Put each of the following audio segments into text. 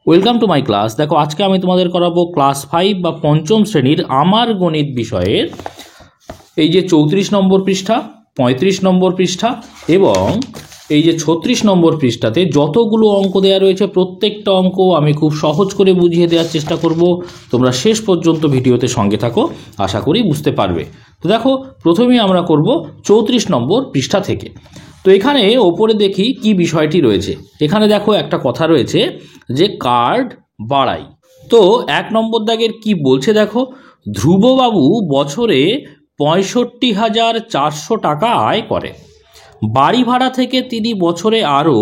Welcome to my class. দেখো আজকে আমি তোমাদের করাবো ক্লাস 5 বা পঞ্চম শ্রেণীর আমার গণিত বিষয়ের এই যে 34 নম্বর পৃষ্ঠা, 35 নম্বর পৃষ্ঠা এবং এই যে 36 নম্বর পৃষ্ঠাতে যতগুলো অঙ্ক দেওয়া রয়েছে প্রত্যেকটা অঙ্ক আমি খুব সহজ করে বুঝিয়ে দেওয়ার চেষ্টা করব। তোমরা শেষ পর্যন্ত ভিডিওতে সঙ্গে থাকো, আশা করি বুঝতে পারবে। তো দেখো প্রথমেই আমরা করব 34 নম্বর পৃষ্ঠা থেকে। তো এখানে ওপরে দেখি কি বিষয়টি রয়েছে। এখানে দেখো একটা কথা রয়েছে যে কার্ড বাড়াই। তো 1 নম্বর দাগের কি বলছে দেখো, ধ্রুববাবু বছরে 65,400 টাকা আয় করে। বাড়ি ভাড়া থেকে তিনি বছরে আরও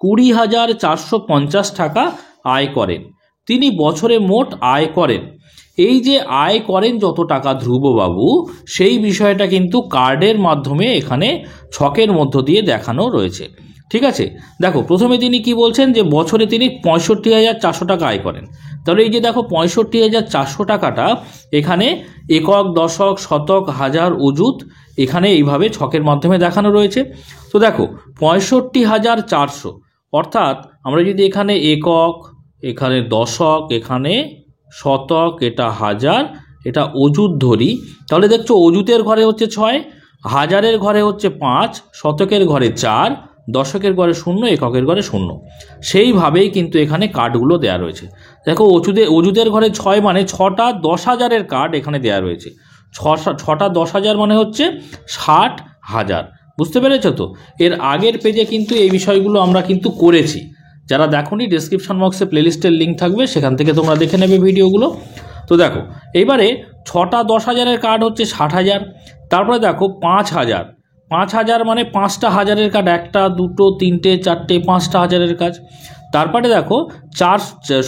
20,450 টাকা আয় করেন। তিনি বছরে মোট আয় করেন, এই যে আয় করেন যত টাকা ধ্রুববাবু, সেই বিষয়টা কিন্তু কার্ডের মাধ্যমে এখানে ছকের মধ্য দিয়ে দেখানো রয়েছে। ঠিক আছে, দেখো প্রথমে তিনি কি বলছেন যে বছরে তিনি 65,400 টাকা আয় করেন। তাহলে এই যে দেখো 65,400 টাকাটা এখানে একক, দশক, শতক, হাজার, অযুত এখানে এইভাবে ছকের মাধ্যমে দেখানো রয়েছে। তো দেখো 65,400 অর্থাৎ আমরা যদি এখানে একক, এখানে দশক, এখানে শতক, এটা হাজার, এটা অযুত ধরি, তাহলে দেখছো অযুতের ঘরে হচ্ছে 6, হাজারের ঘরে হচ্ছে 5, শতকের ঘরে 4, দশকের ঘরে 0, এককের ঘরে 0। সেইভাবেই কিন্তু এখানে কার্ডগুলো দেওয়া রয়েছে। দেখো অযুতের ঘরে 6 মানে 6টা 10,000-এর কার্ড এখানে দেওয়া রয়েছে। 6টা 10,000 মানে হচ্ছে 60,000। বুঝতে পেরেছো তো? এর আগের পেজে কিন্তু এই বিষয়গুলো আমরা কিন্তু করেছি। যারা দেখোনি ডেসক্রিপশন বক্সে প্লেলিস্টের লিঙ্ক থাকবে, সেখান থেকে তোমরা দেখে নেবে ভিডিওগুলো। তো দেখো এইবারে 6টা 10,000-এর কার্ড হচ্ছে 60,000। তারপরে দেখো 5,000 মানে 5টা হাজারের কার্ড, 1টা 2টো 3টে 4টে 5টা হাজারের কাজ। তারপরে দেখো 4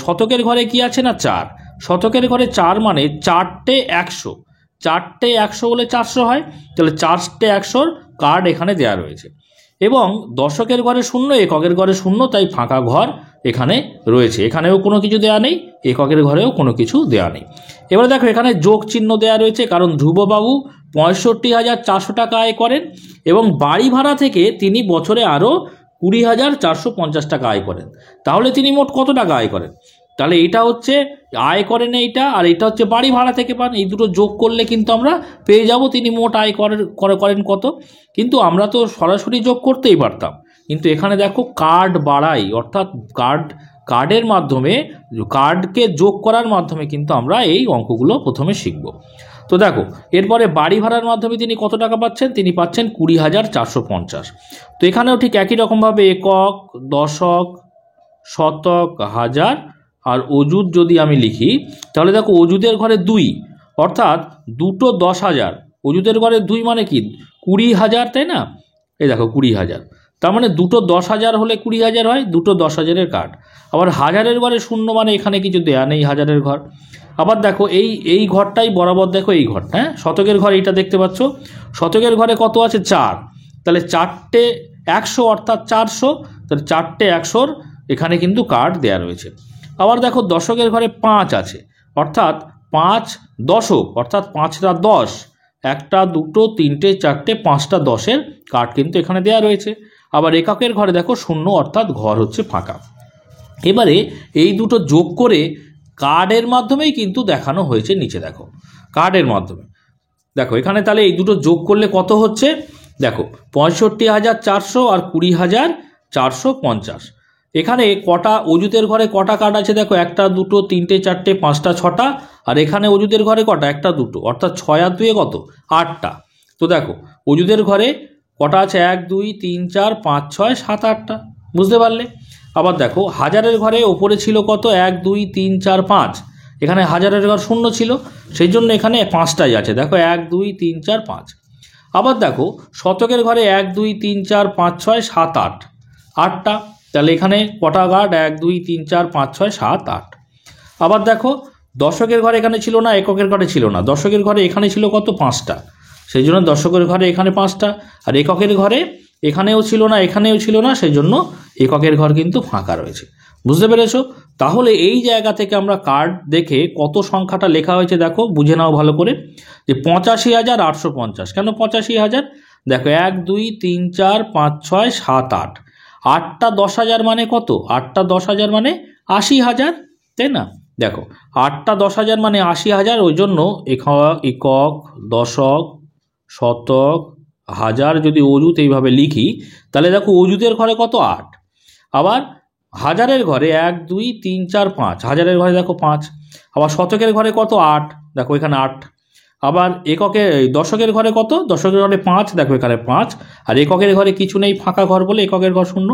শতকের ঘরে কি আছে না 4, শতকের ঘরে 4 মানে 4টে 100, 4টে 100 বলে 400 হয়, তাহলে 4টে 100-র কার্ড এখানে দেওয়া রয়েছে। এবং দশকের ঘরে 0, এককের ঘরে 0, তাই ফাঁকা ঘর এখানে রয়েছে। এখানেও কোনো কিছু দেওয়া নেই, এককের ঘরেও কোনো কিছু দেওয়া নেই। এবারে দেখো এখানে যোগ চিহ্ন দেওয়া রয়েছে, কারণ ধ্রুববাবু 65,400 টাকা আয় করেন এবং বাড়ি ভাড়া থেকে তিনি বছরে আরও 20,450 টাকা আয় করেন। তাহলে তিনি মোট কত টাকা আয় করেন? তাহলে এটা হচ্ছে আয় করেন এইটা, আর এটা হচ্ছে বাড়ি ভাড়া থেকে পান। এই দুটো যোগ করলে কিন্তু আমরা পেয়ে যাব তিনি মোট আয় করেন কত। কিন্তু আমরা তো সরাসরি যোগ করতেই পারতাম, কিন্তু এখানে দেখো কার্ড বাড়াই, অর্থাৎ কার্ডের মাধ্যমে, কার্ডকে যোগ করার মাধ্যমে কিন্তু আমরা এই অঙ্কগুলো প্রথমে শিখব। তো দেখো এরপরে বাড়ি ভাড়ার মাধ্যমে তিনি কত টাকা পাচ্ছেন? তিনি পাচ্ছেন 20,450। তো এখানেও ঠিক একই রকমভাবে একক, দশক, শতক, হাজার আর অযুত যদি আমি লিখি, তাহলে দেখো অযুতের ঘরে 2, অর্থাৎ দুটো 10,000। অযুতের ঘরে 2 মানে কি 20,000, তাই না? এই দেখো 20,000, তার মানে দুটো 10,000 হলে 20,000 হয়, দুটো 10,000-এর কার্ড। আবার হাজারের ঘরে 0 মানে এখানে কিছু দেয়া নেই, হাজারের ঘর। আবার দেখো এই ঘরটাই বরাবর, দেখো এই ঘরটা, হ্যাঁ শতকের ঘর এইটা দেখতে পাচ্ছ, শতকের ঘরে কত আছে 4, তাহলে 4টে 100 অর্থাৎ 400, তাহলে 4টে 100-র এখানে কিন্তু কার্ড দেয়া রয়েছে। আবার দেখো দশকের ঘরে 5 আছে, অর্থাৎ 5 দশক, অর্থাৎ 5টা 10, 1টা 2টো 3টে 4টে 5টা 10-এর কার্ড কিন্তু এখানে দেয়া রয়েছে। আবার এককের ঘরে দেখো 0, অর্থাৎ ঘর হচ্ছে ফাঁকা। এবারে এই দুটো যোগ করে কার্ডের মাধ্যমেই কিন্তু দেখানো হয়েছে। নিচে দেখো কার্ডের মাধ্যমে, দেখো এখানে তাহলে এই দুটো যোগ করলে কত হচ্ছে, দেখো 65,400 আর 20,450। এখানে কটা অযুতের ঘরে কটা কার্ড আছে দেখো, 1টা 2টো 3টে 4টে 5টা 6টা, আর এখানে অযুতের ঘরে কটা, 1টা 2টো, অর্থাৎ 6 আর 2 কত 8টা। তো দেখো অযুতের ঘরে কটা আছে, 1 2 3 4 5 6 7 8টা। বুঝতে পারলে? আবার দেখো হাজারের ঘরে ওপরে ছিল কত, 1 2 3 4 5, এখানে হাজারের ঘর 0 ছিল, সেই জন্য এখানে 5টাই আছে, দেখো 1 2 3 4 5। আবার দেখো শতকের ঘরে 1 2 3 4 5 6 7 8, 8টা, তাহলে এখানে কটা কার্ড, 1 2 3 4 5 6 7 8। আবার দেখো দশকের ঘরে এখানে ছিল না, এককের ঘরে ছিল না, দশকের ঘরে এখানে ছিল কত 5টা, সেই জন্য দশকের ঘরে এখানে 5টা, আর এককের ঘরে এখানেও ছিল না, এখানেও ছিল না, সেই জন্য এককের ঘর কিন্তু ফাঁকা রয়েছে। বুঝতে পেরেছো? তাহলে এই জায়গা থেকে আমরা কার্ড দেখে কত সংখ্যাটা লেখা হয়েছে দেখো, বুঝে নাও ভালো করে, যে 85,850। কেন 85,000? দেখো 1 2 3 4 5 6 7 8, 8টা 10,000 মানে কত, 8টা 10,000 মানে 80,000, তাই না? দেখো 8টা 10,000 মানে 80,000, ওই জন্য একক, দশক, শতক, হাজার যদি অযুত এইভাবে লিখি, তাহলে দেখো অযুতের ঘরে কত? 8। আবার হাজারের ঘরে 1 2 3 4 5, হাজারের ঘরে দেখো 5। আবার শতকের ঘরে কত? 8, দেখো এখানে 8। আবার দশকের ঘরে কত? দশকের ঘরে 5, দেখো এখানে 5। আর এককের ঘরে কিছু নেই, ফাঁকা ঘর বলে এককের ঘর শূন্য।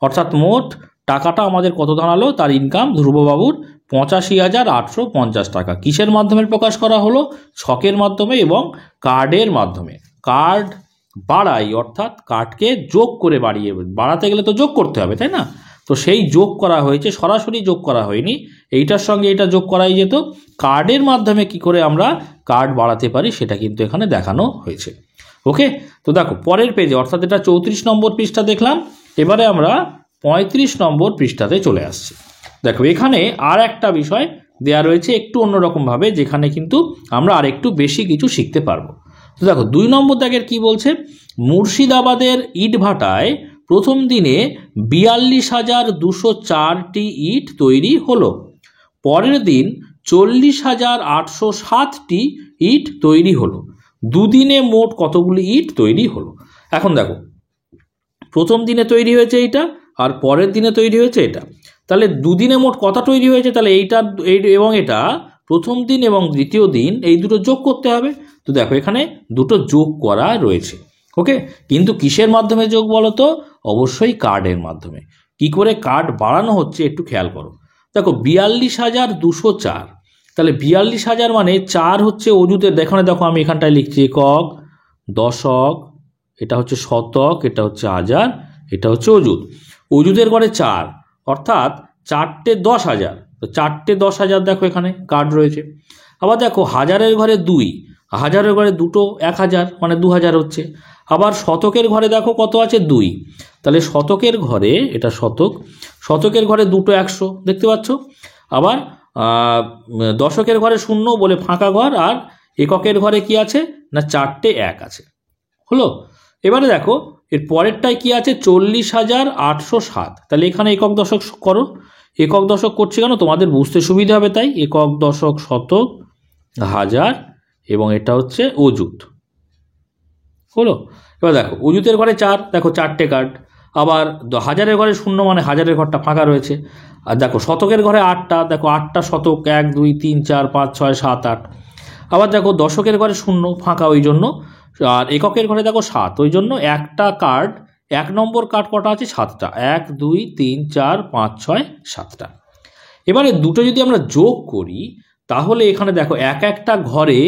অর্থাৎ মোট টাকাটা আমাদের কত দাঁড়ালো? তার ইনকাম ধ্রুববাবুর 85,850 টাকা। কিসের মাধ্যমে প্রকাশ করা হলো? ছকের মাধ্যমে এবং কার্ডের মাধ্যমে। কার্ড বাড়াই, অর্থাৎ কার্ডকে যোগ করে বাড়াতে গেলে তো যোগ করতে হবে, তাই না? তো সেই যোগ করা হয়েছে, সরাসরি যোগ করা হয়নি, এইটার সঙ্গে এটা যোগ করাই যেত। কার্ডের মাধ্যমে কি করে আমরা কার্ড বাড়াতে পারি সেটা কিন্তু এখানে দেখানো হয়েছে। ওকে, তো দেখো পরের পেজে, অর্থাৎ এটা 34 নম্বর পৃষ্ঠা দেখলাম, এবারে আমরা 35 নম্বর পৃষ্ঠাতে চলে আসছি। দেখো এখানে আর একটা বিষয় দেয়া রয়েছে একটু অন্যরকমভাবে, যেখানে কিন্তু আমরা আর একটু বেশি কিছু শিখতে পারবো। তো দেখো 2 নম্বর দাগের কি বলছে? মুর্শিদাবাদের ইটভাটায় প্রথম দিনে 42,204টি ইট তৈরি হলো। পরের দিন 40,807টি ইট তৈরি হলো। দুদিনে মোট কতগুলি ইট তৈরি হলো? এখন দেখো প্রথম দিনে তৈরি হয়েছে এইটা, আর পরের দিনে তৈরি হয়েছে এটা, তাহলে দুদিনে মোট কত তৈরি হয়েছে? তাহলে এইটা এবং এটা প্রথম দিন এবং দ্বিতীয় দিন, এই দুটো যোগ করতে হবে। তো দেখো এখানে দুটো যোগ করা রয়েছে। ওকে, কিন্তু কিসের মাধ্যমে যোগ বলো তো? অবশ্যই কার্ডের মাধ্যমে। কি করে কার্ড বাড়ানো হচ্ছে একটু খেয়াল করো। দেখো 42,204, তাহলে 42,000 মানে 4 হচ্ছে অযুতের। দেখো আমি এখানটায় লিখছি একক, দশক, এটা হচ্ছে শতক, এটা হচ্ছে হাজার, এটা হচ্ছে অযুত। অযুতের ঘরে 4, অর্থাৎ 4টে 10,000, তো 4টে 10,000 দেখো এখানে কার্ড রয়েছে। আবার দেখো হাজারের ঘরে 2, হাজারের ঘরে দুটো 1,000 মানে 2,000 হচ্ছে। আবার শতকের ঘরে দেখো কত আছে? 2, তাহলে শতকের ঘরে, এটা শতক, শতকের ঘরে দুটো 100 দেখতে পাচ্ছ। আবার দশকের ঘরে 0 বলে ফাঁকা ঘর, আর এককের ঘরে কি আছে না 4টে 1 আছে। হলো, এবারে দেখো এর পরেরটায় কি আছে? 40,807, তাহলে এখানে একক দশক করো। একক দশক করছে কেন? তোমাদের বুঝতে সুবিধা হবে তাই। একক, দশক, শতক, হাজার, এবং এটা হচ্ছে অযুত। হলো, এবার দেখো অযুতের ঘরে 4, দেখো 4টে কার্ড। আবার হাজারের ঘরে 0 মানে হাজারের ঘরটা ফাঁকা রয়েছে। আর দেখো শতকের ঘরে 8টা, দেখো 8টা শতক, 1 2 3 4 5 6 7 8। আবার দেখো দশকের ঘরে 0 ফাঁকা, ওই জন্য। আর এককের ঘরে দেখো 7, ওই জন্য একটা কার্ড, 1 নম্বর কার্ড কটা আছে? 7টা। 1 2 3 4 5 6 7টা। এবারে দুটো যদি আমরা যোগ করি, তাহলে এখানে দেখো একটা ঘরে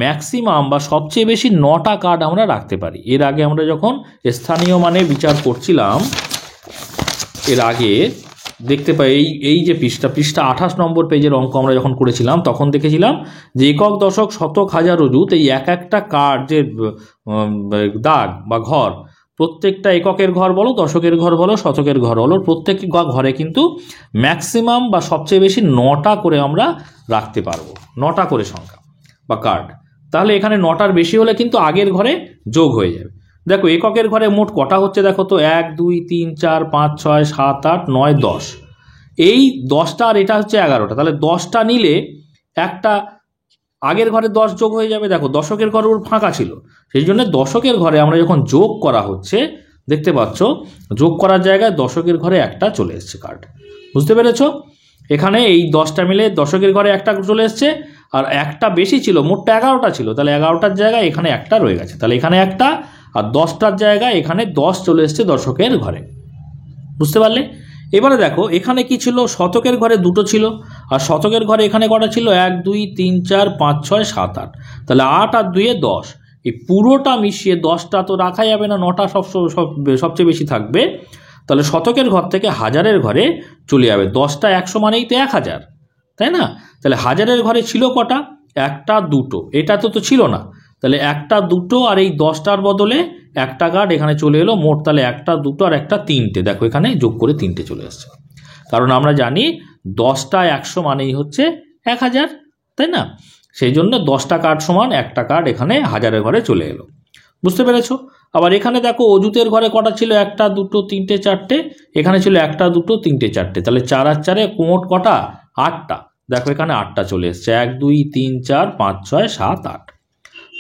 ম্যাক্সিমাম বা সবচেয়ে বেশি 9টা কার্ড আমরা রাখতে পারি। এর আগে আমরা যখন স্থানীয় মানে বিচার করছিলাম, এর আগে দেখতে পাই এই যে পৃষ্ঠা 28 নম্বর পেজের অঙ্ক আমরা যখন করেছিলাম, তখন দেখেছিলাম যে একক, দশক, শতক, হাজার, অযুত, এই একটা কার্ড যে দাগ বা ঘর, প্রত্যেকটা এককের ঘর বলো, দশকের ঘর বলো, শতকের ঘর বলো, প্রত্যেক ঘরে কিন্তু ম্যাক্সিমাম বা সবচেয়ে বেশি 9টা করে আমরা রাখতে পারবো। 9টা করে সংখ্যা বা কার্ড। তাহলে এখানে 9টার বেশি হলে কিন্তু আগের ঘরে যোগ হয়ে যাবে। দেখো এককের ঘরে মোট কটা হচ্ছে দেখো তো? 1 2 3 4 5 6 7 8 9 10। এই 10টা আর এটা হচ্ছে 11টা, তাহলে 10টা নিলে একটা আগের ঘরে 10 যোগ হয়ে যাবে। দেখো দশকের ঘর ওর ফাঁকা ছিল, সেই জন্য দশকের ঘরে আমরা যখন যোগ করা হচ্ছে, দেখতে পাচ্ছ যোগ করার জায়গায় দশকের ঘরে একটা চলে এসছে কার্ড। বুঝতে পেরেছো? এখানে এই 10টা মিলে দশকের ঘরে একটা চলে এসছে, আর একটা বেশি ছিল, মোটটা 11টা ছিল, তাহলে 11টার জায়গায় এখানে একটা রয়ে গেছে, তাহলে এখানে একটা, আর 10টার জায়গায় এখানে 10 চলে এসছে দশকের ঘরে। বুঝতে পারলে? এবারে দেখো এখানে কি ছিল? শতকের ঘরে দুটো ছিল, আর শতকের ঘরে এখানে কটা ছিল? 1 2 3 4 5 6 7 8, তাহলে 8 আর 2 10, এই পুরোটা মিশিয়ে 10টা তো রাখা যাবে না, 9টা সবচেয়ে বেশি থাকবে। তাহলে শতকের ঘর থেকে হাজারের ঘরে চলে যাবে। 10টা 100 মানেই তো 1000, তাই না? তাহলে হাজারের ঘরে ছিল কটা? একটা, দুটো, এটা তো ছিল না, তাহলে একটা, দুটো, আর এই 10টার বদলে একটা কার্ড এখানে চলে এলো। মোট তাহলে একটা, দুটো, আর একটা 3টে, দেখো এখানে যোগ করে 3টে চলে আসছে। কারণ আমরা জানি 10টা 100 মানেই হচ্ছে 1000, তাই না? সেই জন্য 10টা কার্ড সমান একটা কার্ড এখানে হাজারের ঘরে চলে এলো। বুঝতে পেরেছো? আবার এখানে দেখো অজুতের ঘরে কটা ছিল, 1 2 3 4টে, এখানে ছিল 1 2 3 4টে, তাহলে 4 আর 4 মোট কটা, 8টা। দেখো এখানে 8টা চলে এসছে, 1 2 3 4 5 6 7 8।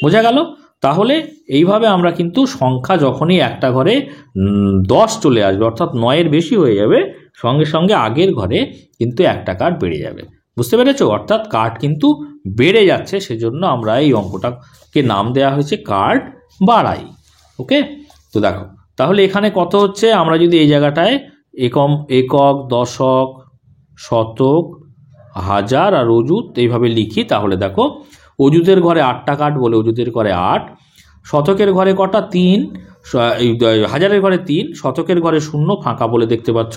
বোঝা গেল? তাহলে এইভাবে আমরা কিন্তু সংখ্যা যখনই একটা ঘরে 10 চলে আসবে, অর্থাৎ 9-এর বেশি হয়ে যাবে, সঙ্গে সঙ্গে আগের ঘরে কিন্তু একটা কার্ড বেড়ে যাবে। বুঝতে পেরেছো? অর্থাৎ কার্ড কিন্তু বেড়ে যাচ্ছে, সেজন্য আমরা এই অঙ্কটাকে নাম দেওয়া হয়েছে কার্ড বাড়াই। ওকে, তো দেখো তাহলে এখানে কত হচ্ছে, আমরা যদি এই জায়গাটায় একক, দশক, শতক, হাজার আর অযুত এইভাবে লিখি, তাহলে দেখো অযুতের ঘরে 8টা কার্ড বলে অযুতের ঘরে 8, শতকের ঘরে কটা, 3, হাজারের ঘরে 3, শতকের ঘরে 0 ফাঁকা বলে দেখতে পাচ্ছ,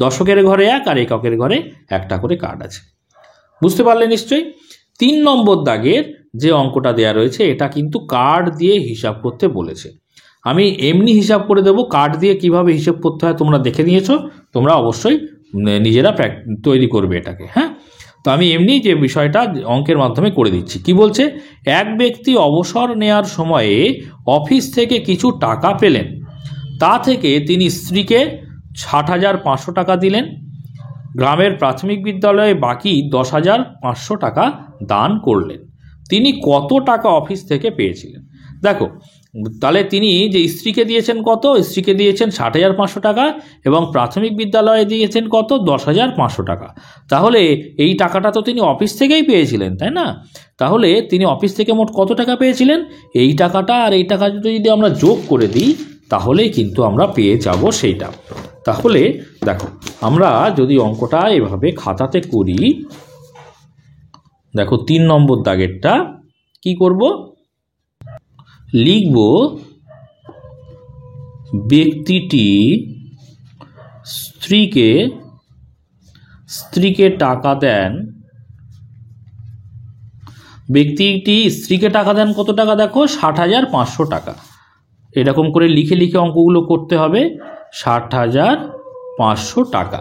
দশকের ঘরে 1 আর এককের ঘরে 1টা করে কার্ড আছে। বুঝতে পারলে নিশ্চয়ই? 3 নম্বর দাগের যে অঙ্কটা দেয়া রয়েছে এটা কিন্তু কার্ড দিয়ে হিসাব করতে বলেছে। আমি এমনি হিসাব করে দেবো, কার্ড দিয়ে কিভাবে হিসাব করতে হয় তোমরা দেখে নিয়েছো, তোমরা অবশ্যই নিজেরা তৈরি করবে এটাকে। হ্যাঁ, তো আমি এমনি যে বিষয়টা অঙ্কের মাধ্যমে করে দিচ্ছি। কি বলছে, এক ব্যক্তি অবসর নেয়ার সময়ে অফিস থেকে কিছু টাকা পেলেন, তা থেকে তিনি স্ত্রীকে 60,500 টাকা দিলেন, গ্রামের প্রাথমিক বিদ্যালয়ে বাকি 10,500 টাকা দান করলেন। তিনি কত টাকা অফিস থেকে পেয়েছিলেন? দেখো তাহলে তিনি যে স্ত্রীকে দিয়েছেন কত, স্ত্রীকে দিয়েছেন 60,500 টাকা এবং প্রাথমিক বিদ্যালয়ে দিয়েছেন কত, 10,500 টাকা। তাহলে এই টাকাটা তো তিনি অফিস থেকেই পেয়েছিলেন, তাই না? তাহলে তিনি অফিস থেকে মোট কত টাকা পেয়েছিলেন, এই টাকাটা আর এই টাকাটা যদি আমরা যোগ করে দিই তাহলেই কিন্তু আমরা পেয়ে যাব সেইটা। তাহলে দেখো আমরা যদি অঙ্কটা এভাবে খাতাতে করি, দেখো 3 নম্বর দাগেরটা কি করব, লিখব ব্যক্তিটি স্ত্রীকে টাকা দেন, ব্যক্তিটি স্ত্রীকে টাকা দেন কত টাকা, দেখো 60,500 টাকা। এরকম করে লিখে লিখে অঙ্কগুলো করতে হবে, 60,500 টাকা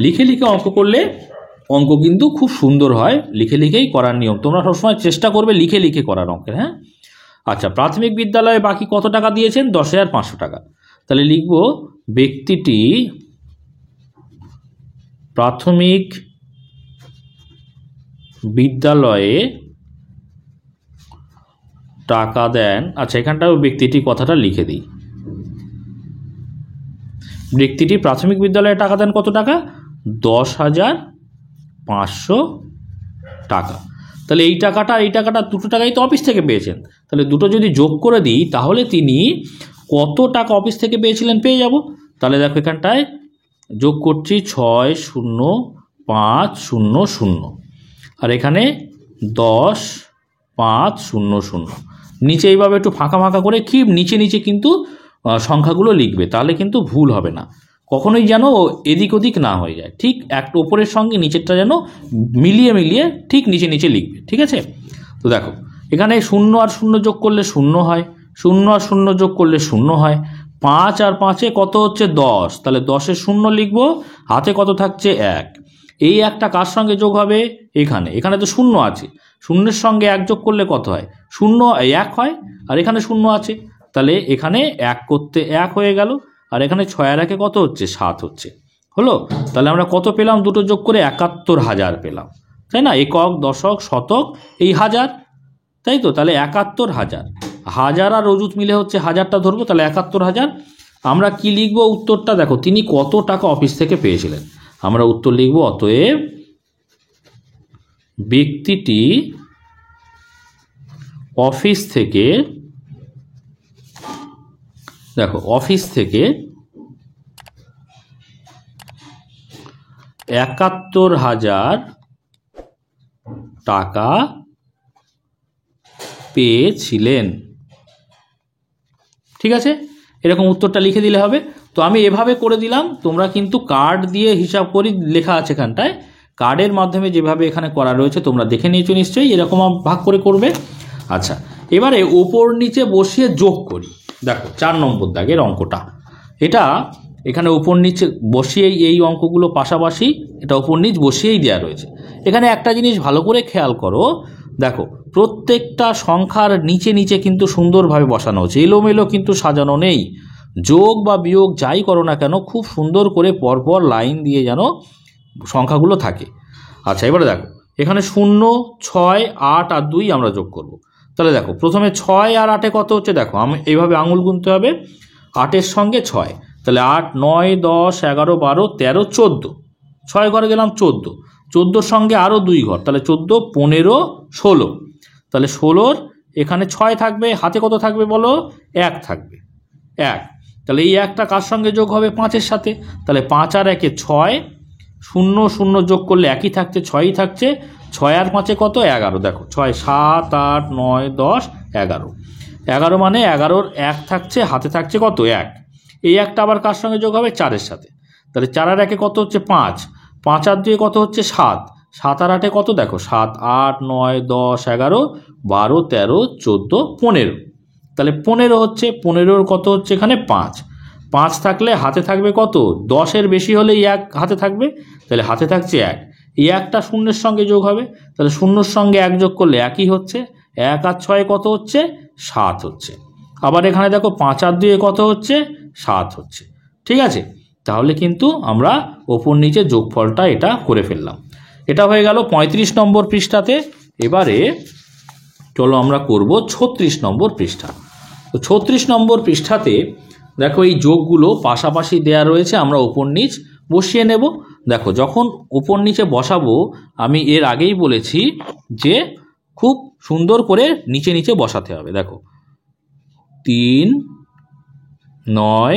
লিখে লিখে অঙ্ক করলে অঙ্ক কিন্তু খুব সুন্দর হয়। লিখে লিখেই করার নিয়ম, তোমরা সবসময় চেষ্টা করবে লিখে লিখে করার অঙ্কের। হ্যাঁ, আচ্ছা, প্রাথমিক বিদ্যালয়ে বাকি কত টাকা দিয়েছেন, 10,500 টাকা। তাহলে লিখব ব্যক্তিটি প্রাথমিক বিদ্যালয়ে টাকা দেন। আচ্ছা, এখানটাও ব্যক্তিটি কথাটা লিখে দিই, ব্যক্তিটি প্রাথমিক বিদ্যালয়ে টাকা দেন কত টাকা, 10,500 টাকা। তাহলে এই টাকাটা আর এই টাকাটা, দুটো টাকাই তো অফিস থেকে পেয়েছেন, তাহলে দুটো যদি যোগ করে দিই তাহলে তিনি কত টাকা অফিস থেকে পেয়েছিলেন পেয়ে যাব। তাহলে দেখো এখানটায় যোগ করছি 6,0,5,0,0 আর এখানে 10,5,0,0। নিচে এইভাবে একটু ফাঁকা ফাঁকা করে কি নিচে নিচে কিন্তু সংখ্যাগুলো লিখবে, তাহলে কিন্তু ভুল হবে না, কখনোই যেন এদিক ওদিক না হয়ে যায়। ঠিক একটা ওপরের সঙ্গে নিচেরটা যেন মিলিয়ে মিলিয়ে ঠিক নিচে নিচে লিখবে, ঠিক আছে? তো দেখো এখানে 0 আর 0 যোগ করলে 0 হয়, 0 আর 0 যোগ করলে 0 হয়, 5 আর 5-এ কত হচ্ছে 10, তাহলে 10-এ 0 লিখবো, হাতে কত থাকছে 1। এই একটা কার সঙ্গে যোগ হবে, এখানে তো 0 আছে, 0-এর সঙ্গে 1 যোগ করলে কত হয়, 1 হয়, আর এখানে 0 আছে, তাহলে এখানে 1 করতে 1 হয়ে গেল, আর এখানে 6 আর 1-এ কত হচ্ছে, 7 হচ্ছে, হলো। তাহলে আমরা কত পেলাম, দুটো যোগ করে 71,000 পেলাম, তাই না? একক, দশক, শতক, এই হাজার, তাই তো? তাহলে 71,000, হাজার আর অযুত মিলে হচ্ছে হাজারটা ধরবো, তাহলে 71,000। আমরা কি লিখবো উত্তরটা, দেখো তিনি কত টাকা অফিস থেকে পেয়েছিলেন, আমরা উত্তর লিখবো অতএব ব্যক্তিটি অফিস থেকে, দেখো অফিস থেকে 71,000 টাকা পেয়েছিলেন। ঠিক আছে, এরকম উত্তরটা লিখে দিলে হবে। তো আমি এভাবে করে দিলাম, তোমরা কিন্তু কার্ড দিয়ে হিসাব করি লেখা আছে এখানটায়, কার্ডের মাধ্যমে যেভাবে এখানে করা রয়েছে তোমরা দেখে নিয়েছো নিশ্চয়ই, এরকম ভাগ করে করবে। আচ্ছা, এবারে ওপর নিচে বসিয়ে যোগ করি। দেখো 4 নম্বর দাগের অঙ্কটা, এটা এখানে উপর নিচে বসিয়েই এই অঙ্কগুলো পাশাপাশি এটা উপর নিচ বসিয়েই দেওয়া রয়েছে। এখানে একটা জিনিস ভালো করে খেয়াল করো, দেখো প্রত্যেকটা সংখ্যার নিচে নিচে কিন্তু সুন্দরভাবে বসানো হচ্ছে, এলোমেলো কিন্তু সাজানো নেই। যোগ বা বিয়োগ যাই করো না কেন খুব সুন্দর করে পরপর লাইন দিয়ে যেন সংখ্যাগুলো থাকে। আচ্ছা, এবারে দেখো এখানে 0, 6, 8 আর 2 আমরা যোগ করব। তাহলে দেখো প্রথমে 6 আর 8-এ কত হচ্ছে, দেখো আমি এইভাবে আঙুল গুনতে হবে, 8-এর সঙ্গে 6, তাহলে 8, 9, 10, 11, 12, 13, 14, 6 ঘরে গেলাম 14, 14-র সঙ্গে আরও 2 ঘর, তাহলে 14, 15, 16, তাহলে 16-র এখানে 6 থাকবে, হাতে কত থাকবে বলো, 1 থাকবে, 1। তাহলে এই 1টা কার সঙ্গে যোগ হবে, 5-এর সাথে, তাহলে 5 আর 1-এ 6, 0 0 যোগ করলে একই থাকছে, 6ই থাকছে, 6 আর 5-এ কত, 11। দেখো 6, 7, 8, 9, 10, 11, 11 মানে 11-র 1 থাকছে, হাতে থাকছে কত, 1। এই 1টা আবার কার সঙ্গে যোগ হবে, 4-এর সাথে, তাহলে 4 আর 1-এ কত হচ্ছে, 5, 5 আর 2-এ কত হচ্ছে, 7, 7 আর 8-এ কত, দেখো 7, 8, 9, 10, 11, 12, 13, 14, 15, তাহলে 15 হচ্ছে, 15-র কত হচ্ছে এখানে 5, 5 থাকলে হাতে থাকবে কত, 10-এর বেশি হলেই 1 হাতে থাকবে, তাহলে হাতে থাকছে 1। এই 1টা 0-এর সঙ্গে যোগ হবে, তাহলে 0-এর সঙ্গে 1 যোগ করলে একই হচ্ছে, 1 আর 6 কত হচ্ছে, 7 হচ্ছে। আবার এখানে দেখো 5 আর 2-এ কত হচ্ছে, 7 হচ্ছে। ঠিক আছে, তাহলে কিন্তু আমরা ওপর নিচে যোগফলটা এটা করে ফেললাম। এটা হয়ে গেল 35 নম্বর পৃষ্ঠাতে। এবারে চলো আমরা করব 36 নম্বর পৃষ্ঠা। তো 36 নম্বর পৃষ্ঠাতে দেখো এই যোগগুলো পাশাপাশি দেয়া রয়েছে, আমরা ওপর নিচ বসিয়ে নেব। দেখো যখন ওপর নিচে বসাবো, আমি এর আগেই বলেছি যে খুব সুন্দর করে নিচে নিচে বসাতে হবে। দেখো 3, 9,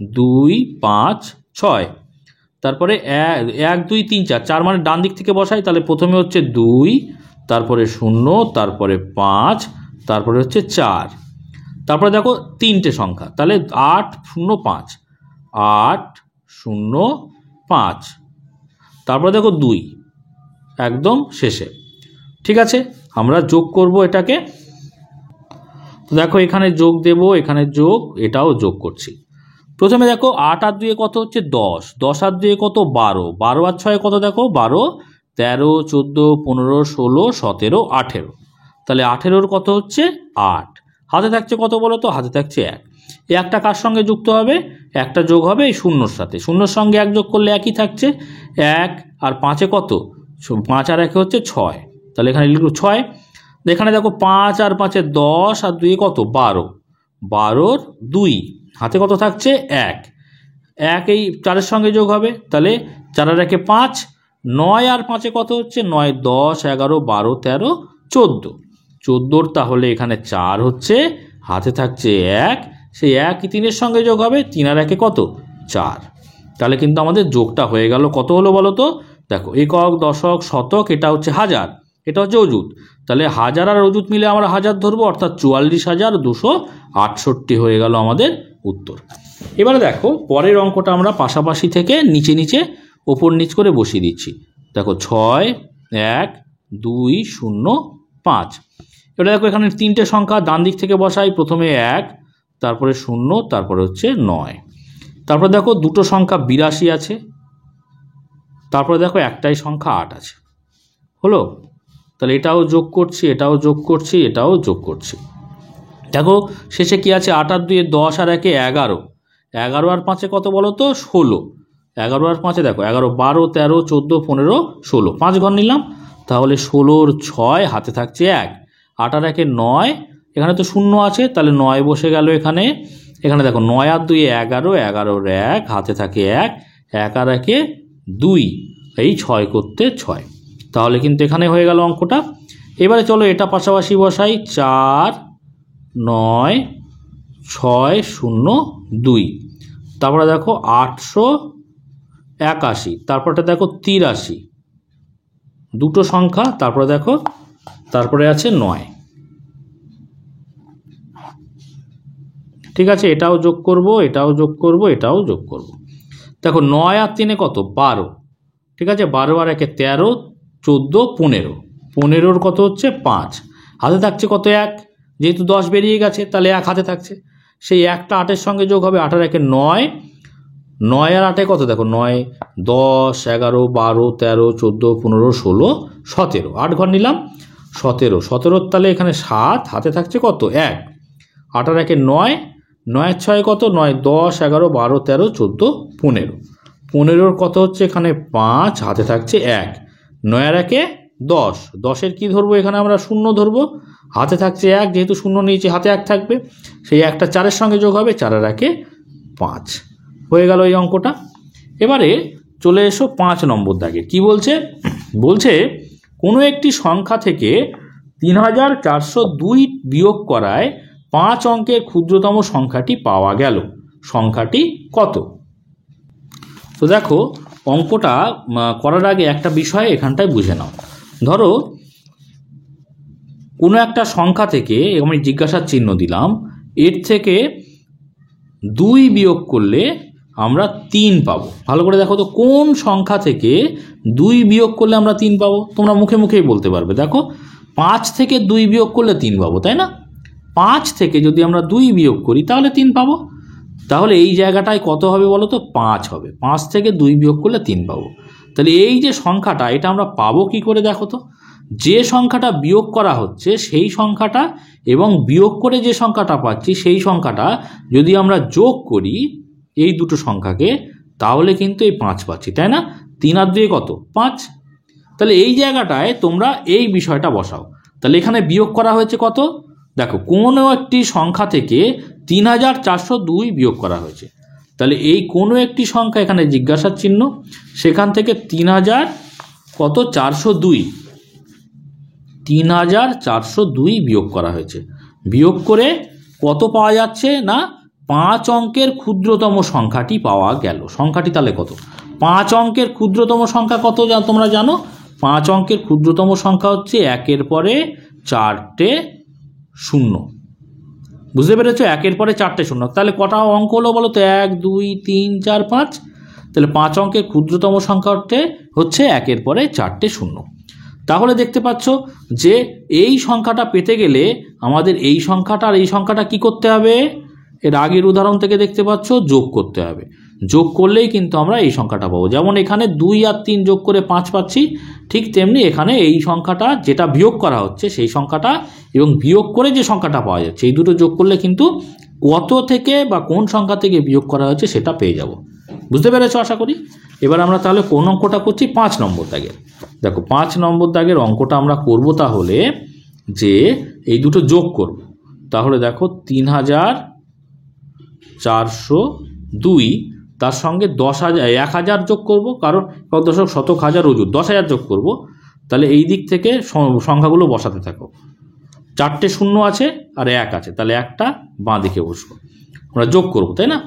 2, 5, 6, তারপরে 1, 2, 3, 4, 4 মানে ডান দিক থেকে বসাই, তাহলে প্রথমে হচ্ছে 2, তারপরে 0, তারপরে 5, তারপরে হচ্ছে 4, তারপরে দেখো 3টে সংখ্যা, তাহলে 8, 0, 5, 8, 0, 5, তারপরে দেখো 2 একদম শেষে। ঠিক আছে, আমরা যোগ করব এটাকে। তো দেখো এখানে যোগ দেব, এখানে যোগ, এটাও যোগ করছি। প্রথমে দেখো 8 আর 2-এ কত হচ্ছে, 10, 10 আর 2-এ কত, 12, 12 আর 6-এ কত, দেখো 12, 13, 14, 15, 16, 17, 18, তাহলে 18-র কত হচ্ছে 8, হাতে থাকছে কত বলো তো, হাতে থাকছে 1। এই 1টা কার সঙ্গে যুক্ত হবে, 1টা যোগ হবে এই 0-র সাথে, 0-র সঙ্গে 1 যোগ করলে একই থাকছে, 1 আর 5-এ কত, 5 আর 1-এ হচ্ছে 6, তাহলে এখানে লিখব 6। এখানে দেখো 5 আর 5-এ 10 আর 2-এ কত, 12, 12-র 2, হাতে কত থাকছে 1, 1 এই 4-এর সঙ্গে যোগ হবে, তাহলে 4 আর 1-এ 5, 9 আর 5-এ কত হচ্ছে, 9, 10, 11, 12, 13, 14, 14-র তাহলে এখানে 4 হচ্ছে, হাতে থাকছে 1, সেই 1 3-এর সঙ্গে যোগ হবে, 3 আর 1-এ কত, 4, তাহলে কিন্তু আমাদের যোগটা হয়ে গেল, কত হলো বলো তো, দেখো একক, দশক, শতক, এটা হচ্ছে হাজার, এটা হচ্ছে অযুত, তাহলে হাজার আর অযুত মিলে আমরা হাজার ধরবো, অর্থাৎ 44,268 হয়ে গেল আমাদের উত্তর। এবারে দেখো পরের অঙ্কটা আমরা পাশাপাশি থেকে নিচে নিচে ওপর নিচ করে বসিয়ে দিচ্ছি। দেখো 6, 1, 2, 0, 5। এবার দেখো এখানে 3টে সংখ্যা ডান দিক থেকে বসাই, প্রথমে 1, তারপরে 0, তারপরে হচ্ছে 9, তারপরে দেখো দুটো সংখ্যা 82 আছে, তারপরে দেখো একটাই সংখ্যা 8 আছে। হলো, তাহলে এটাও যোগ করছি, এটাও যোগ করছি, এটাও যোগ করছি। দেখো শেষে কি আছে, 8 আর 2-এ 10 আর 1-এ 11, 11 আর 5-এ কত বলো তো, 16, 11 আর 5-এ দেখো 11, 12, 13, 14, 15, 16, 5 ঘর নিলাম, তাহলে 16-র 6, হাতে থাকছে 1, 8 আর 1-এ 9, এখানে তো 0 আছে, তাহলে 9 বসে গেল এখানে। এখানে দেখো 9 আর 2-এ 11, 11-র 1, হাতে থাকে 1, 1 আর 1-এ 2, এই 6 করতে 6, তাহলে কিন্তু এখানে হয়ে গেল অঙ্কটা। এবারে চলো এটা পাশাপাশি বসাই, 4, 9, 6, 0, 2, তারপরে দেখো 881, তারপরটা দেখো 83, দুটো সংখ্যা, তারপরে দেখো তারপরে আছে 9। ঠিক আছে, এটাও যোগ করব, এটাও যোগ করব, এটাও যোগ করব। দেখো 9 আর 3-এ কত, 12, ঠিক আছে, 12 আর 1-এ 13, 14, 15, 15-র কত হচ্ছে 5, হাতে থাকছে কত 1, যেহেতু 10 বেরিয়ে গেছে তাহলে 1 হাতে থাকছে, সেই 1টা 8-এর সঙ্গে যোগ হবে, 8 আর 1-এ 9, 9 আর 8-এ কত, দেখো 9, 10, 11, 12, 13, 14, 15, 16, 17, 8 ঘর নিলাম, 17, 17 তাহলে এখানে 7, হাতে থাকছে কত 1, 8 আর 1 9, 9 আর 6 কত 9, 10 11 12 13 14 15, 15 কত হচ্ছে এখানে 5, হাতে থাকছে 1, 9 আর 1 10, 10-এর কি ধরবো এখানে আমরা 0 ধরবো, হাতে থাকছে 1, যেহেতু 0 নিয়েছি হাতে 1 থাকবে, সেই 1টা 4-এর সঙ্গে যোগ হবে, 4 আর 1 5, হয়ে গেল এই অঙ্কটা। এবারে চলে এসো 5 নম্বর দাগে। কি বলছে? বলছে কোনো একটি সংখ্যা থেকে 3402 বিয়োগ করায় 5 অঙ্কের ক্ষুদ্রতম সংখ্যাটি পাওয়া গেল, সংখ্যাটি কত? তো দেখো অঙ্কটা করার আগে একটা বিষয় এখানটায় বুঝে নাও। ধরো কোনো একটা সংখ্যা থেকে, আমি জিজ্ঞাসার চিহ্ন দিলাম, এর থেকে 2 বিয়োগ করলে আমরা 3 পাবো। ভালো করে দেখো তো কোন সংখ্যা থেকে 2 বিয়োগ করলে আমরা 3 পাবো, তোমরা মুখে মুখেই বলতে পারবে। দেখো 5 থেকে 2 বিয়োগ করলে 3 পাবো, তাই না? 5 থেকে যদি আমরা 2 বিয়োগ করি তাহলে 3 পাবো। তাহলে এই জায়গাটায় কত হবে বলো তো? 5 হবে। 5 থেকে 2 বিয়োগ করলে 3 পাবো। তাহলে এই যে সংখ্যাটা, এটা আমরা পাবো কি করে দেখো তো? যে সংখ্যাটা বিয়োগ করা হচ্ছে সেই সংখ্যাটা এবং বিয়োগ করে যে সংখ্যাটা পাচ্ছি সেই সংখ্যাটা যদি আমরা যোগ করি এই দুটো সংখ্যাকে, তাহলে কিন্তু এই 5 পাচ্ছি, তাই না? 3 আর 2 কত? 5। তাহলে এই জায়গাটায় তোমরা এই বিষয়টা বসাও। তাহলে এখানে বিয়োগ করা হয়েছে কত? দেখো কোনো একটি সংখ্যা থেকে 3402 বিয়োগ করা হয়েছে। তাহলে এই কোনো একটি সংখ্যা, এখানে জিজ্ঞাসার চিহ্ন, সেখান থেকে 3402 বিয়োগ করা হয়েছে। বিয়োগ করে কত পাওয়া যাচ্ছে না 5 অঙ্কের ক্ষুদ্রতম সংখ্যাটি পাওয়া গেল। সংখ্যাটি তাহলে কত? 5 অঙ্কের ক্ষুদ্রতম সংখ্যা কত তোমরা জানো? 5 অঙ্কের ক্ষুদ্রতম সংখ্যা হচ্ছে 1-এর পরে 4টে 0। বুঝতে পেরেছো? 1-এর পরে 4টে 0। তাহলে কটা অঙ্ক হলো বলো তো? 1 2 3 4 5। তাহলে 5 অঙ্কের ক্ষুদ্রতম সংখ্যা হচ্ছে 1-এর পরে 4টে 0। তাহলে দেখতে পাচ্ছ যে এই সংখ্যাটা পেতে গেলে আমাদের এই সংখ্যাটা আর এই সংখ্যাটা কি করতে হবে? এর আগের উদাহরণ থেকে দেখতে পাচ্ছ যোগ করতে হবে। যোগ করলেই কিন্তু আমরা এই সংখ্যাটা পাবো। যেমন এখানে 2 আর 3 যোগ করে 5 পাচ্ছি, ঠিক তেমনি এখানে এই সংখ্যাটা যেটা বিয়োগ করা হচ্ছে সেই সংখ্যাটা এবং বিয়োগ করে যে সংখ্যাটা পাওয়া যাচ্ছে, এই দুটো যোগ করলে কিন্তু কত থেকে বা কোন সংখ্যা থেকে বিয়োগ করা হচ্ছে সেটা পেয়ে যাব। বুঝতে পেরেছো আশা করি? এবার আমরা তাহলে কোন অঙ্কটা করছি? 5 নম্বর দাগের। দেখো 5 নম্বর দাগের অঙ্কটা আমরা করব তাহলে যে এই দুটো যোগ করব। তাহলে দেখো 3402 তার সঙ্গে 10,000 যোগ করব, কারণ দশক শতক হাজার অযুত 10,000 যোগ করব। তাহলে এই দিক থেকে সংখ্যাগুলো বসাতে থাকো। 4টে 0 আছে আর 1 আছে, তাহলে একটা বাঁ দিকে বসবো, আমরা যোগ করব, তাই না?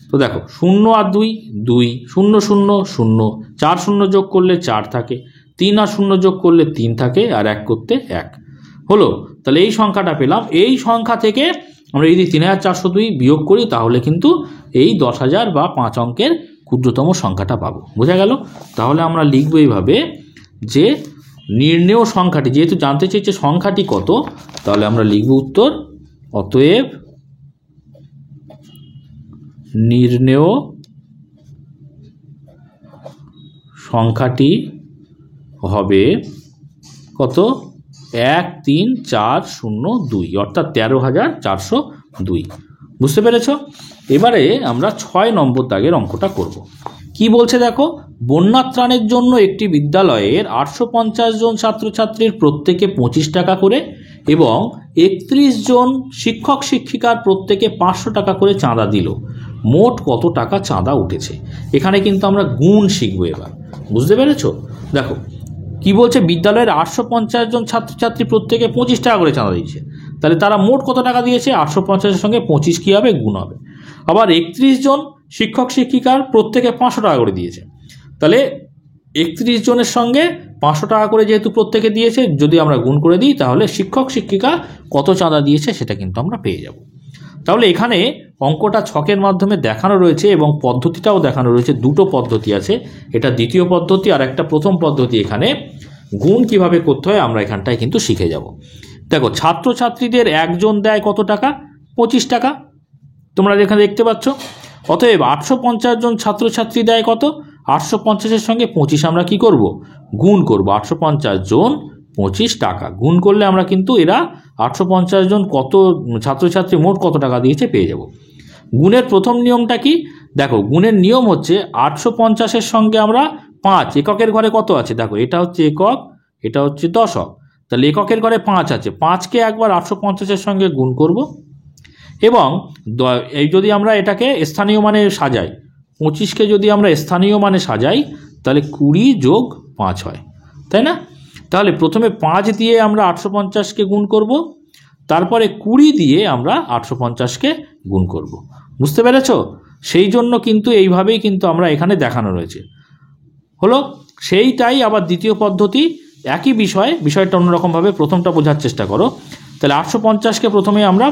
তো দেখো 0 আর 2 2, 0 0 0, 4 0 যোগ করলে 4 থাকে, 3 আর 0 যোগ করলে 3 থাকে, আর 1 করতে 1 হলো। তাহলে এই সংখ্যাটা পেলাম। এই সংখ্যা থেকে আমরা যদি 3402 বিয়োগ করি তাহলে কিন্তু এই 10,000 বা 5 অঙ্কের ক্ষুদ্রতম সংখ্যাটা পাবো। বোঝা গেল? তাহলে আমরা লিখবো এইভাবে যে নির্ণেয় সংখ্যাটি, যেহেতু জানতে চাইছে সংখ্যাটি কত, তাহলে আমরা লিখব উত্তর, অতএব নির্ণেয় সংখ্যাটি হবে কত? 13402, অর্থাৎ 13,402। বুঝতে পেরেছ? এবারে আমরা 6 নম্বর দাগের অঙ্কটা করব। কি বলছে দেখো, বন্যা ত্রাণের জন্য একটি বিদ্যালয়ের 850 জন ছাত্রছাত্রীর প্রত্যেকে 25 টাকা করে এবং 31 জন শিক্ষক শিক্ষিকার প্রত্যেকে 500 টাকা করে চাঁদা দিল। মোট কত টাকা চাঁদা উঠেছে? এখানে কিন্তু আমরা গুণ শিখবো এবার। বুঝতে পেরেছ? দেখো কি বলছে, বিদ্যালয়ের 850 জন ছাত্রছাত্রী প্রত্যেকে 25 টাকা করে চাঁদা দিয়েছে। তাহলে তারা মোট কত টাকা দিয়েছে? 850-এর সঙ্গে 25 কী হবে? গুণ হবে। আবার 31 জন শিক্ষক শিক্ষিকার প্রত্যেকে 500 টাকা করে দিয়েছে। তাহলে 31 জনের সঙ্গে 500 টাকা করে যেহেতু প্রত্যেকে দিয়েছে, যদি আমরা গুণ করে দিই তাহলে শিক্ষক শিক্ষিকা কত চাঁদা দিয়েছে সেটা কিন্তু আমরা পেয়ে যাব। তাহলে এখানে অঙ্কটা ছকের মাধ্যমে দেখানো রয়েছে এবং পদ্ধতিটাও দেখানো রয়েছে। দুটো পদ্ধতি আছে, এটা দ্বিতীয় পদ্ধতি আর একটা প্রথম পদ্ধতি। এখানে গুণ কিভাবে করতে হয় আমরা এখানটায় কিন্তু শিখে যাব। দেখো ছাত্রছাত্রীদের একজন দেয় কত টাকা? 25 টাকা, তোমরা এখানে দেখতে পাচ্ছ। অতএব 850 জন ছাত্রছাত্রী দেয় কত? 850-এর সঙ্গে 25 আমরা কি করব? গুণ করব। 850 জন 25 টাকা। গুণ করলে আমরা কিন্তু এরা 850 জন কত ছাত্রছাত্রী মোট কত টাকা দিয়েছে পেয়ে যাব। গুণের প্রথম নিয়মটা কি? দেখো, গুণের নিয়ম হচ্ছে 850-এর সঙ্গে আমরা 5, এককের ঘরে কত আছে দেখো, এটা হচ্ছে একক, এটা হচ্ছে দশক, তাহলে এককের ঘরে 5 আছে, 5কে একবার 850-এর সঙ্গে গুণ করব এবং এই যদি আমরা এটাকে স্থানীয় মানে সাজাই, 25কে যদি আমরা স্থানীয় মানে সাজাই তাহলে 20 যোগ 5 হয়, তাই না? তাহলে প্রথমে 5 দিয়ে আমরা 850-কে গুণ করব, তারপরে 20 দিয়ে আমরা 850-কে গুণ করব। বুঝতে পেরেছ? সেই জন্য কিন্তু এইভাবেই কিন্তু আমরা এখানে দেখানো রয়েছে। হলো সেইটাই আবার দ্বিতীয় পদ্ধতি, একই বিষয়টা অন্যরকমভাবে প্রথমটা বোঝার চেষ্টা করো। তাহলে 850-কে প্রথমে আমরা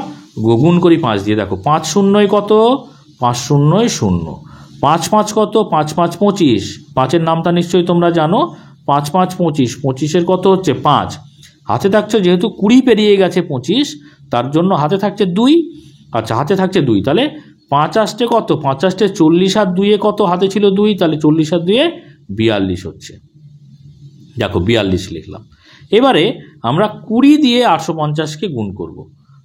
গুণ করি 5 দিয়ে। দেখো 5 শূন্যই কত? 5 শূন্যই 0, 5 5 কত? 5 5 25, 5-এর নামটা নিশ্চয়ই তোমরা জানো, 5 5 25, 25-এর কত হচ্ছে 5, হাতে থাকছে যেহেতু 20 পেরিয়ে গেছে 25, তার জন্য হাতে থাকছে 2, আচ্ছা হাতে থাকছে 2, তাহলে 5 আসতে কত? 5 আসতে 40 আর 2-এ কত? হাতে ছিল 2, তাহলে 40 আর 2-এ 42 হচ্ছে। দেখো 42 লিখলাম। এবারে আমরা 20 দিয়ে 850-কে গুণ করব।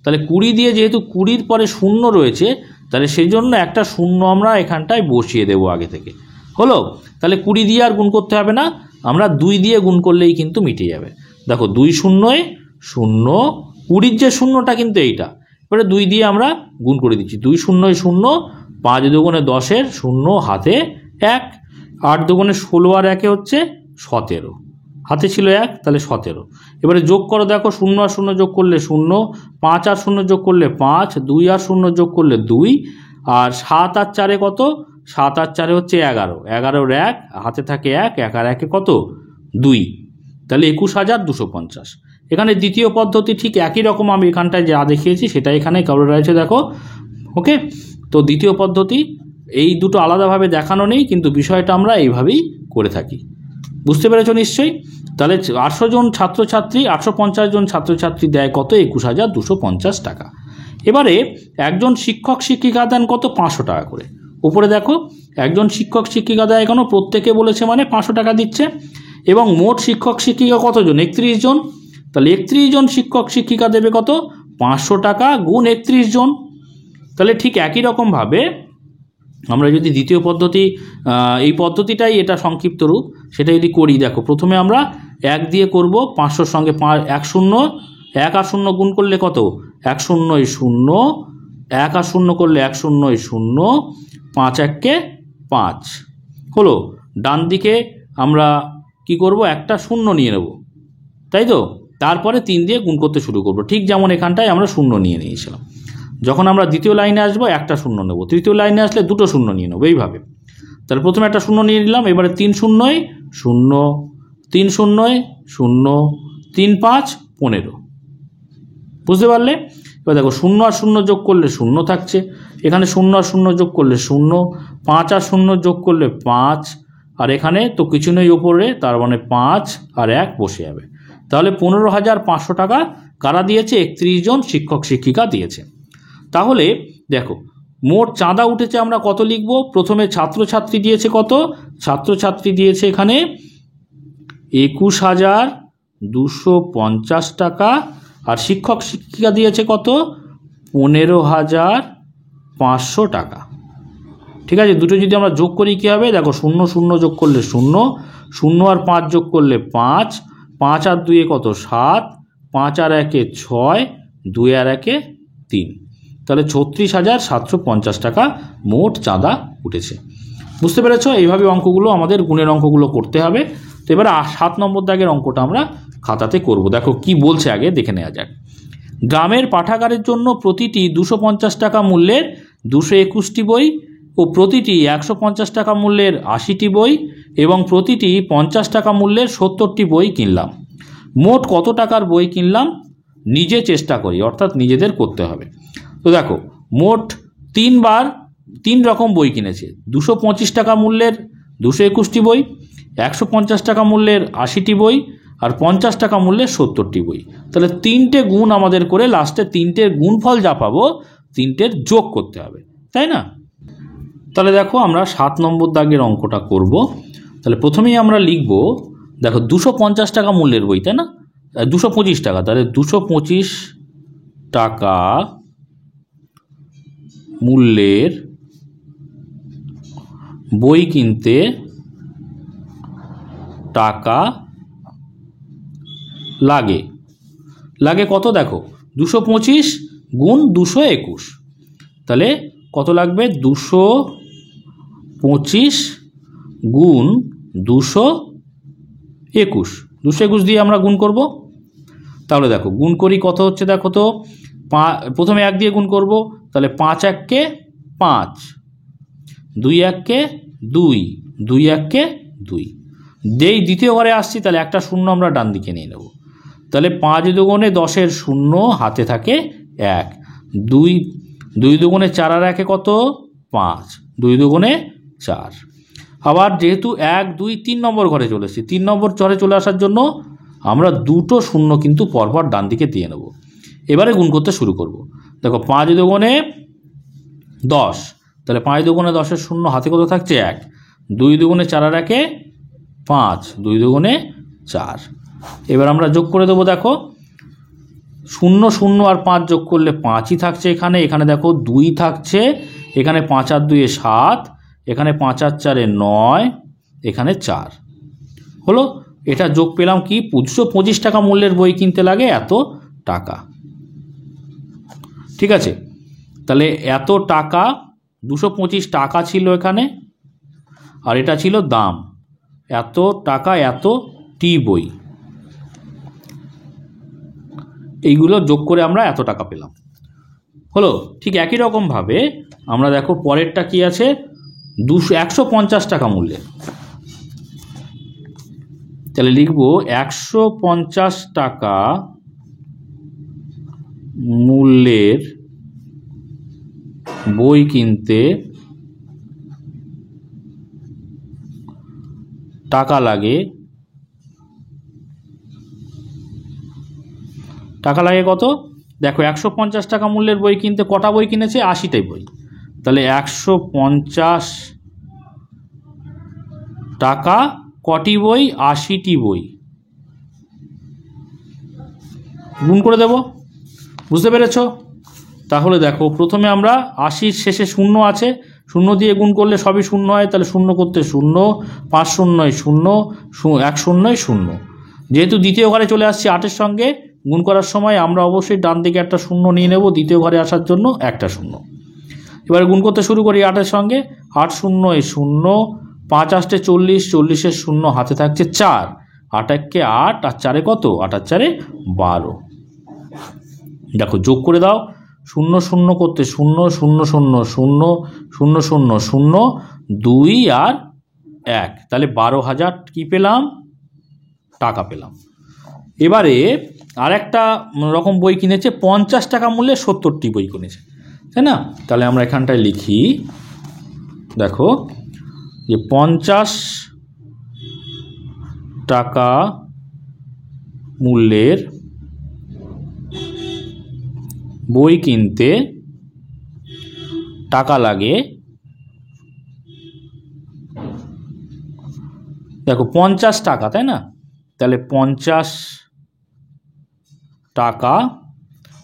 তাহলে 20 দিয়ে যেহেতু 20-র পরে 0 রয়েছে, তাহলে সেই জন্য একটা 0 আমরা এখানটায় বসিয়ে দেব আগে থেকে। হলো? তাহলে 20 দিয়ে আর গুণ করতে হবে না, আমরা 2 দিয়ে গুণ করলেই কিন্তু মিটে যাবে। দেখো 2 শূন্যে 0, 20-র যে 0টা কিন্তু এইটা, এবারে 2 দিয়ে আমরা গুণ করে দিচ্ছি। 2 শূন্যই 0, 5 দুগুণে 10-এর 0 হাতে 1, 8 দুগুণে 16 আর 1-এ হচ্ছে 17, হাতে ছিল 1, তাহলে 17। এবারে যোগ করো, দেখো 0 আর 0 যোগ করলে 0, 5 আর 0 যোগ করলে 5, 2 আর 0 যোগ করলে 2, আর 7 আর 4-এ কত? 7 আর 4-এ হচ্ছে 11, 11-এর 1, হাতে থাকে 1, 1 আর 1-এ কত? 2, তাহলে 21,250। এখানে দ্বিতীয় পদ্ধতি ঠিক একই রকম, আমি এখানটায় যা দেখিয়েছি সেটা এখানে করা রয়েছে, দেখো। ওকে, তো দ্বিতীয় পদ্ধতি, এই দুটো আলাদাভাবে দেখানো নেই, কিন্তু বিষয়টা আমরা এইভাবেই করে থাকি। বুঝতে পেরেছ নিশ্চয়ই? তাহলে 800 জন ছাত্রছাত্রী, 850 জন ছাত্রছাত্রী দেয় কত? 21,250 টাকা। এবারে একজন শিক্ষক শিক্ষিকা দেন কত? 500 টাকা করে। উপরে দেখো, একজন শিক্ষক শিক্ষিকা দেয় কেন? প্রত্যেকে বলেছে মানে 500 টাকা দিচ্ছে। এবং মোট শিক্ষক শিক্ষিকা কতজন? 31 জন। তাহলে 31 জন শিক্ষক শিক্ষিকা দেবে কত? 500 টাকা গুণ 31 জন। তাহলে ঠিক একই রকমভাবে আমরা যদি দ্বিতীয় পদ্ধতি, এই পদ্ধতিটাই এটা সংক্ষিপ্ত রূপ, সেটা যদি করি, দেখো প্রথমে আমরা 1 দিয়ে করব, 500-র সঙ্গে 1 0, 1 আর 0 গুণ করলে কত? 1 0 0, 1 আর 0 করলে 1 0 0, 5 1-কে 5 হলো। ডান দিকে আমরা কি করব? একটা 0 নিয়ে নেব, তাই তো? তারপরে 3 দিয়ে গুণ করতে শুরু করব, ঠিক যেমন এখানটায় আমরা 0 নিয়ে নিয়েছিলাম। যখন আমরা দ্বিতীয় লাইনে আসবো একটা 0 নেব, তৃতীয় লাইনে আসলে দুটো 0 নিয়ে নেবো, এইভাবে। তাহলে প্রথমে একটা 0 নিয়ে নিলাম, এবারে 3 0 0, 3 0 0, 3 5 15। বুঝতে পারলে? এবার দেখো 0 আর 0 যোগ করলে 0 থাকছে, এখানে 0 আর 0 যোগ করলে 0, 5 আর 0 যোগ করলে 5, আর এখানে তো কিছু নেই ওপরে, তার মানে 5 আর 1 বসে যাবে। তাহলে 15,500 টাকা কারা দিয়েছে? 31 জন শিক্ষক শিক্ষিকা দিয়েছে। তাহলে দেখো মোট চাঁদা উঠেছে, আমরা কত লিখব? প্রথমে ছাত্রছাত্রী দিয়েছে কত? ছাত্রছাত্রী দিয়েছে এখানে 21,250 টাকা, আর শিক্ষক শিক্ষিকা দিয়েছে কত? 15,500 টাকা। ঠিক আছে, দুটো যদি আমরা যোগ করি কী হবে? দেখো 0 0 যোগ করলে 0, 0 আর 5 যোগ করলে 5, 5 আর 2-এ কত? 7, 5 আর 1-এ 6, 2 আর 1-এ 3, তাহলে 36,750 টাকা মোট চাঁদা উঠেছে। বুঝতে পেরেছ? এইভাবে অঙ্কগুলো, আমাদের গুণের অঙ্কগুলো করতে হবে। তো এবার 7 নম্বর দাগের অঙ্কটা আমরা খাতাতে করব। দেখো কি বলছে, আগে দেখে নেওয়া যাক। গ্রামের পাঠাগারের জন্য প্রতিটি 250 টাকা মূল্যের 221টি বই ও প্রতিটি 150 টাকা মূল্যের 80টি বই এবং প্রতিটি 50 টাকা মূল্যের 70টি বই কিনলাম। মোট কত টাকার বই কিনলাম? নিজে চেষ্টা করি, অর্থাৎ নিজেদের করতে হবে। তো দেখো মোট 3 রকম বই কিনেছে। 225 টাকা মূল্যের 221টি বই, 150 টাকা মূল্যের 80টি বই, আর 50 টাকা মূল্যের 70টি বই। তাহলে 3টে গুণ আমাদের করে লাস্টে 3টের গুণফল যা পাবো 3টের যোগ করতে হবে, তাই না? তাহলে দেখো আমরা 7 নম্বর দাগের অঙ্কটা করব। তাহলে প্রথমেই আমরা লিখব, দেখো 250 টাকা মূল্যের বই, তাই না? 225 টাকা, তাহলে 225 টাকা মূল্যের বই কিনতে টাকা লাগে। লাগে কত দেখো, 225 গুণ 221, তাহলে কত লাগবে, 225 গুণ 221, 221 দিয়ে আমরা গুণ করব। তাহলে দেখো গুণ করি কত হচ্ছে, দেখো তো প্রথমে 1 দিয়ে গুণ করব, তাহলে 5 1-কে 5, 2 1-কে 2, 2 1-কে 2, যেই দ্বিতীয় ঘরে আসছি তাহলে একটা শূন্য আমরা ডান দিকে নিয়ে নেব। তাহলে 5 দুগুণে 10-এর শূন্য, হাতে থাকে 1, 2 দুগুণে 4 আর 1-এ কত 5, 2 দুগুণে 4। আবার যেহেতু 1 2 3 নম্বর ঘরে চলে এসেছি, 3 নম্বর ঘরে চলে আসার জন্য আমরা দুটো শূন্য কিন্তু পরপর ডান দিকে দিয়ে নেব। এবারে গুণ করতে শুরু করব। দেখো 5 দুগুণে 10, তাহলে 5 দুগুণে 10-এর শূন্য, হাতে কত থাকছে 1, 2 দুগুণে 4 আর 1-এ 5, 2 দুগুণে 4। এবার আমরা যোগ করে দেবো। দেখো 0 0 আর 5 যোগ করলে 5ই থাকছে, এখানে দেখো 2 থাকছে, এখানে 5 আর 2-এ 7, এখানে 5 আর 4-এ 9, এখানে 4 হলো। এটা যোগ পেলাম কি, 225 টাকা মূল্যের বই কিনতে লাগে এত টাকা। ঠিক আছে, তাহলে এত টাকা 225 টাকা ছিল এখানে, আর এটা ছিল দাম, এত টাকা এত টি বই, এইগুলো যোগ করে আমরা এত টাকা পেলাম। হলো। ঠিক একই রকমভাবে আমরা দেখো পরেরটা কি আছে, 150 টাকা মূল্যের, তাহলে লিখব 150 টাকা মূল্যের বই কিনতে টাকা লাগে। টাকা লাগে কত, দেখো 150 টাকা মূল্যের বই কিনতে কটা বই কিনেছে, 80টাই বই, তাহলে 150 টাকা কটি বই, 80টি বই, গুণ করে দেব। বুঝতে পেরেছ? তাহলে দেখো প্রথমে আমরা 80-র শেষে শূন্য আছে, শূন্য দিয়ে গুণ করলে সবই শূন্য হয়, তাহলে শূন্য করতে 0, 5 0 0, 1 0 0, যেহেতু দ্বিতীয় ঘরে চলে আসছি 8-এর সঙ্গে, গুণ করার সময় আমরা অবশ্যই ডান দিকে একটা শূন্য নিয়ে নেব, দ্বিতীয় ঘরে আসার জন্য একটা শূন্য। এবারে গুণ করতে শুরু করি 8-এর সঙ্গে, 8 0 0, 5 8 40, 40-এর শূন্য, হাতে থাকছে 4, 8 1-কে 8, আর 4-এ কত, 8 আর 4-এ 12। দেখো যোগ করে দাও, 0 0 করতে 0 0 0 0 0 0 0, 2 আর 1, তাহলে 12,000 কি পেলাম, টাকা পেলাম। এবারে আর একটা রকম বই কিনেছে, 50 টাকা মূল্যে 70টি বই কিনেছে, তাই না? তাহলে আমরা এখানটায় লিখি, দেখো যে 50 টাকা মূল্যের বই কিনতে টাকা লাগে, দেখো 50 টাকা, তাই না? তাহলে 50 টাকা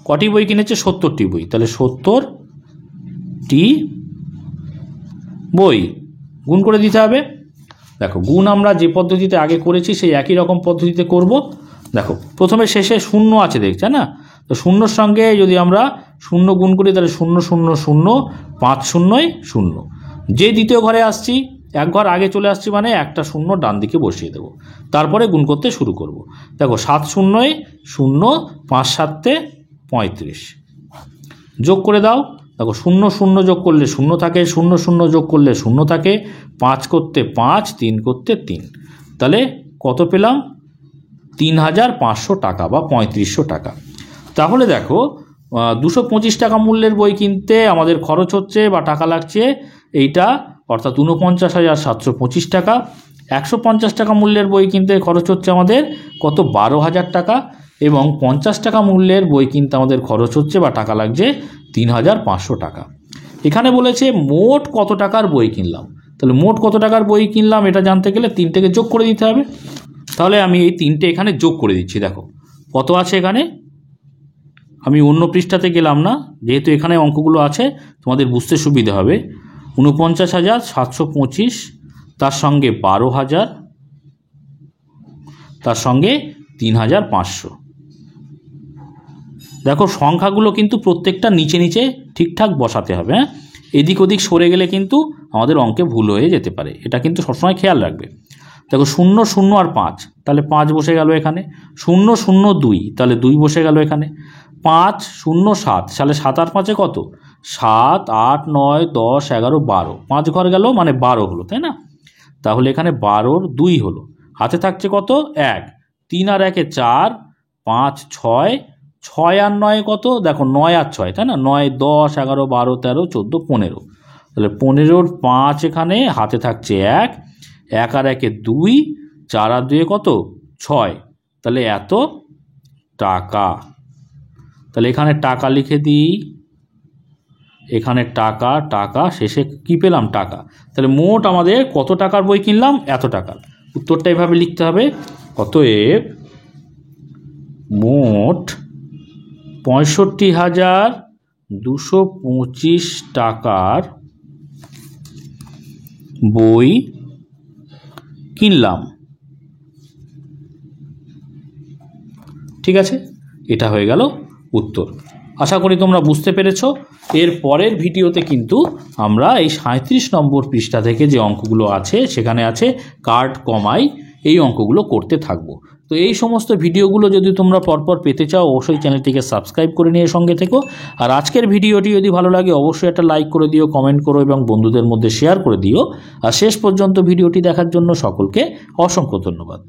কটি বই কিনেছে, 70টি বই, তাহলে 70টি বই, গুণ করে দিতে হবে। দেখো গুণ আমরা যে পদ্ধতিতে আগে করেছি সেই একই রকম পদ্ধতিতে করব। দেখো প্রথমে শেষে শূন্য আছে দেখছে না, তো শূন্যর সঙ্গে যদি আমরা শূন্য গুণ করি তাহলে 0 0 0, 5 0 0, যে দ্বিতীয় ঘরে আসছি এক ঘর আগে চলে আসছি মানে একটা শূন্য ডান দিকে বসিয়ে দেব, তারপরে গুণ করতে শুরু করব। দেখো 7 0 0, 5 7 35, যোগ করে দাও। দেখো 0 0 যোগ করলে 0 থাকে, 0 0 যোগ করলে 0 থাকে, 5 করতে 5, 3 করতে 3, তাহলে কত পেলাম, 3500 টাকা বা 3500 টাকা। তাহলে দেখো 225 টাকা মূল্যের বই কিনতে আমাদের খরচ হচ্ছে বা টাকা লাগছে এইটা, অর্থাৎ 49,725 টাকা। 150 টাকা মূল্যের বই কিনতে খরচ হচ্ছে আমাদের কত, 12,000 টাকা, এবং 50 টাকা মূল্যের বই কিনতে আমাদের খরচ হচ্ছে বা টাকা লাগছে 3500 টাকা। এখানে বলেছে মোট কত টাকার বই কিনলাম, তাহলে মোট কত টাকার বই কিনলাম এটা জানতে গেলে 3 থেকে যোগ করে দিতে হবে। তাহলে আমি এই 3টে এখানে যোগ করে দিচ্ছি। দেখো কত আছে এখানে, আমি অন্য পৃষ্ঠাতে গেলাম না, যেহেতু এখানে অঙ্কগুলো আছে তোমাদের বুঝতে সুবিধা হবে। 49,725, তার সঙ্গে 12,000, তার সঙ্গে 3,500। দেখো সংখ্যাগুলো কিন্তু প্রত্যেকটা নিচে নিচে ঠিকঠাক বসাতে হবে, হ্যাঁ, এদিক ওদিক সরে গেলে কিন্তু আমাদের অঙ্কে ভুল হয়ে যেতে পারে, এটা কিন্তু সবসময় খেয়াল রাখবে। দেখো 0, 0 আর 5, তাহলে 5 বসে গেল এখানে। 0, 0, 2, তাহলে 2 বসে গেল এখানে। 5, 0, 7, তাহলে 7 আর 5 কত? 7, 8, 9, 10, 11, 12, 5 ঘর গেল মানে 12 হলো, তাই না? তাহলে এখানে 12 2 হলো, হাতে থাকছে কত? 1, 3 আর 1 4, 5, 6, 6 আর 9 কত? দেখো 9 আর 6, তাই না? 9, 10, 11, 12, 13, 14, 15, তাহলে 15 5 এখানে, হাতে থাকছে 1, 1 আর 1 2, 4 আর 2 কত? 6, তাহলে এত টাকা। তাহলে এখানে টাকা লিখে দিই, এখানে টাকা, টাকা, শেষে কি পেলাম? টাকা। তাহলে মোট আমাদের কত টাকার বই কিনলাম? এত টাকার। উত্তরটা এভাবে লিখতে হবে, অতএব মোট 65,225 টাকার বই কিনলাম। ঠিক আছে, এটা হয়ে গেল উত্তর। আশা করি তোমরা বুঝতে পেরেছ। এর পরের ভিডিওতে কিন্তু আমরা এই 37 নম্বর পৃষ্ঠা থেকে যে অঙ্কগুলো আছে, সেখানে আছে কার্ড কমাই, এই অঙ্কগুলো করতে থাকবো। তো এই সমস্ত ভিডিওগুলো যদি তোমরা পরপর পেতে চাও, অবশ্যই চ্যানেলটিকে সাবস্ক্রাইব করে নিয়ে সঙ্গে থেকো। আর আজকের ভিডিওটি যদি ভালো লাগে অবশ্যই একটা লাইক করে দিও, কমেন্ট করো এবং বন্ধুদের মধ্যে শেয়ার করে দিও। আর শেষ পর্যন্ত ভিডিওটি দেখার জন্য সকলকে অসংখ্য ধন্যবাদ।